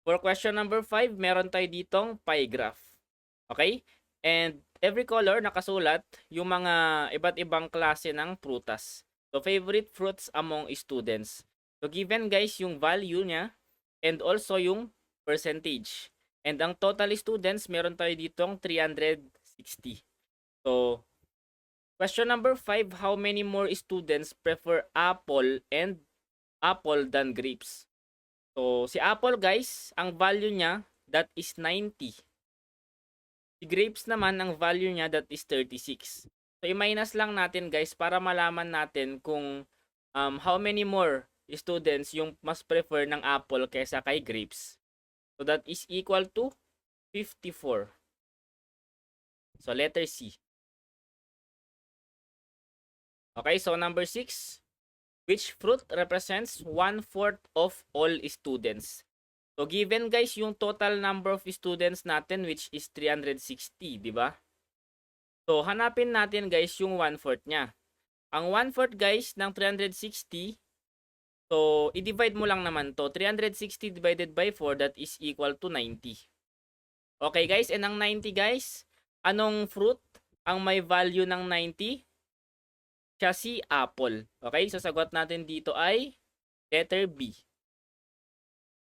For question number 5, meron tayo ditong pie graph. Okay? And every color nakasulat yung mga iba't ibang klase ng prutas. So, favorite fruits among students. So, given guys yung value niya and also yung percentage. And ang total students, meron tayo ditong 360. So, question number 5, how many more students prefer apple than grapes? So, si apple guys, ang value niya, that is 90. Si grapes naman, ang value niya, that is 36. So, i-minus lang natin guys para malaman natin kung how many more students yung mas prefer ng apple kaysa kay grapes. So, that is equal to 54. So, letter C. Okay, so number 6. Which fruit represents 1/4 of all students? So, given guys yung total number of students natin which is 360, di ba? So, hanapin natin guys yung 1/4 niya. Ang 1/4 guys ng 360, so, i-divide mo lang naman to. 360 divided by 4, that is equal to 90. Okay guys, and ang 90 guys, anong fruit ang may value ng 90? Siya si apple. Okay, so sagot natin dito ay letter B.